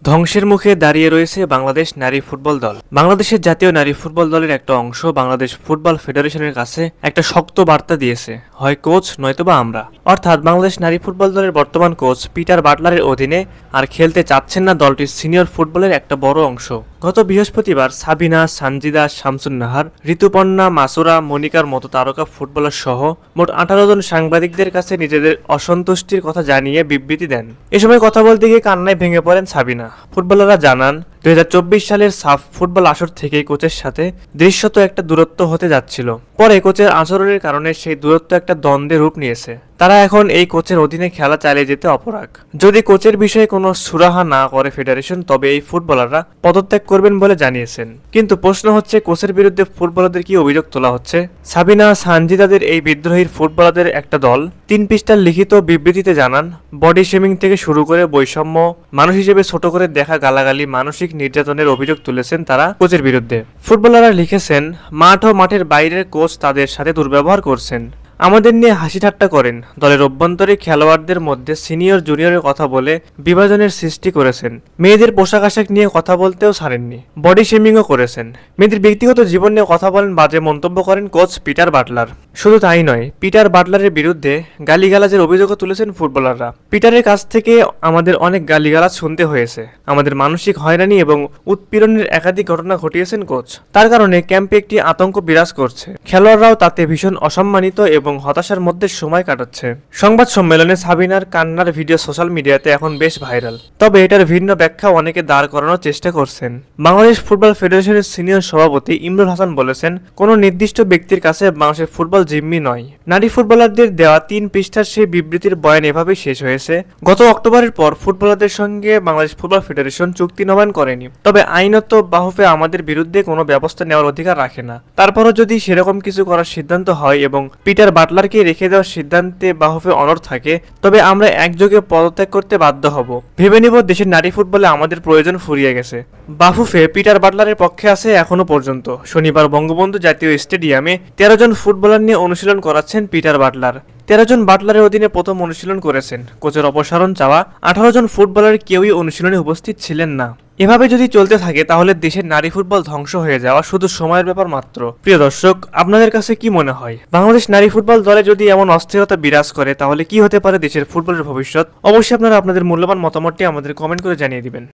ধ্বংসের মুখে দাঁড়িয়ে রয়েছে বাংলাদেশ নারী ফুটবল দল। বাংলাদেশের জাতীয় নারী ফুটবল দলের একটা অংশ বাংলাদেশ ফুটবল ফেডারেশনের কাছে একটা শক্ত বার্তা দিয়েছে, হয় কোচ নয়তোবা আমরা। অর্থাৎ বাংলাদেশ নারী ফুটবল দলের বর্তমান কোচ পিটার বাটলারের অধীনে আর খেলতে চাচ্ছেন না দলটির সিনিয়র ফুটবলের একটা বড় অংশ। গত বৃহস্পতিবার সাবিনা, সানজিদা, শামসুন নাহার, ঋতুপর্ণা, মাসুরা, মনিকার মতো তারকা ফুটবলার সহ মোট 18 জন সাংবাদিকদের কাছে নিজেদের অসন্তুষ্টির কথা জানিয়ে বিবৃতি দেন। এ সময় কথা বলতে গিয়ে কান্নায় ভেঙে পড়েন সাবিনা। ফুটবলাররা জানান, 2024 সালের সাফ ফুটবল আসর থেকেই কোচের সাথে দৃশ্যত একটা দূরত্ব হতে যাচ্ছিল। পরে কোচের আচরণের কারণে সেই দূরত্ব একটা দ্বন্দ্বে রূপ নিয়েছে। তারা এখন এই কোচের অধীনে খেলা চালিয়ে যেতে অপরাগ। যদি কোচের বিষয়ে কোনো সুরাহা না করে ফেডারেশন, তবে এই ফুটবলাররা পদত্যাগ করবেন বলে জানিয়েছেন। কিন্তু প্রশ্ন হচ্ছে, কোচের বিরুদ্ধে ফুটবলারদের কি অভিযোগ তোলা হচ্ছে? সাবিনা, সানজিদাদের এই বিদ্রোহী ফুটবলারদের একটা দল 3 পৃষ্ঠার লিখিত বিবৃতিতে জানান, বডি শেমিং থেকে শুরু করে বৈষম্য, মানুষ হিসেবে ছোট করে দেখা, গালাগালি, মানসিক নির্যাতনের অভিযোগ তুলেছেন তারা কোচের বিরুদ্ধে। ফুটবলাররা লিখেছেন, মাঠ ও মাঠের বাইরের কোচ তাদের সাথে দুর্ব্যবহার করছেন, আমাদের নিয়ে হাসি ঠাট্টা করেন, দলের অভ্যন্তরে খেলোয়াড়দের মধ্যে সিনিয়র জুনিয়রের কথা বলে বিভাজনের সৃষ্টি করেছেন, মেয়েদের পোশাক আশাক নিয়ে কথা বলতেও ছাড়েননি, বডি শেমিংও করেছেন, মেয়েদের ব্যক্তিগত জীবন নিয়ে কথা বলেন, বাজে মন্তব্য করেন কোচ পিটার বাটলার। শুধু তাই নয়, পিটার বাটলারের বিরুদ্ধে গালিগালাজের অভিযোগও তুলেছেন ফুটবলাররা। পিটারের কাছ থেকে আমাদের অনেক গালিগালাজ শুনতে হয়েছে, আমাদের মানসিক হয়রানি এবং উৎপীড়নের একাধিক ঘটনা ঘটিয়েছেন কোচ। তার কারণে ক্যাম্পে একটি আতঙ্ক বিরাজ করছে, খেলোয়াড়রাও তাতে ভীষণ অসম্মানিত এবং হতাশার মধ্যে সময় কাটাচ্ছে। সংবাদ সম্মেলনে সাবিনার কান্নার ভিডিও সোশ্যাল মিডিয়াতে এখন বেশ ভাইরাল। তবে এটার ভিন্ন ব্যাখ্যা অনেকে দাঁড় করানোর চেষ্টা করছেন। বাংলাদেশ ফুটবল ফেডারেশনের সিনিয়র সভাপতি ইমরুল হাসান বলেছেন, কোনো নির্দিষ্ট ব্যক্তির কাছে বাংলাদেশের ফুটবল জিম্মি নয়। নারী ফুটবলারদের দেওয়া 3 পৃষ্ঠার সেই বিবৃতির বয়ান এভাবেই শেষ হয়েছে। গত অক্টোবরের পর ফুটবলারদের সঙ্গে বাংলাদেশ ফুটবল ফেডারেশন চুক্তি নবায়ন করেনি, তবে আইনত বাহুফে আমাদের বিরুদ্ধে কোনো ব্যবস্থা নেওয়ার অধিকার রাখে না। তারপরও যদি সেরকম কিছু করার সিদ্ধান্ত হয় এবং পিটার বাটলারকে রেখে দেওয়ার সিদ্ধান্তে বাহুফে অনড় থাকে, তবে আমরা একযোগে পদত্যাগ করতে বাধ্য হব। ভেবে নিব, দেশের নারী ফুটবলে আমাদের প্রয়োজন ফুরিয়ে গেছে। বাফুফে পিটার বাটলারের পক্ষে আছে এখনো পর্যন্ত। শনিবার বঙ্গবন্ধু জাতীয় স্টেডিয়ামে 13 জন ফুটবলার নিয়ে অনুশীলন করাচ্ছেন পিটার বাটলার। 13 জন বাটলারের অধীনে প্রথম অনুশীলন করেছেন। কোচের অপসারণ চাওয়া 18 জন ফুটবলার কেউই অনুশীলনে উপস্থিত ছিলেন না। এভাবে যদি চলতে থাকে তাহলে দেশের নারী ফুটবল ধ্বংস হয়ে যাওয়া শুধু সময়ের ব্যাপার মাত্র। প্রিয় দর্শক, আপনাদের কাছে কি মনে হয়, বাংলাদেশ নারী ফুটবল দলে যদি এমন অস্থিরতা বিরাজ করে তাহলে কি হতে পারে দেশের ফুটবলের ভবিষ্যৎ? অবশ্যই আপনারা আপনাদের মূল্যবান মতামতটি আমাদের কমেন্ট করে জানিয়ে দিবেন।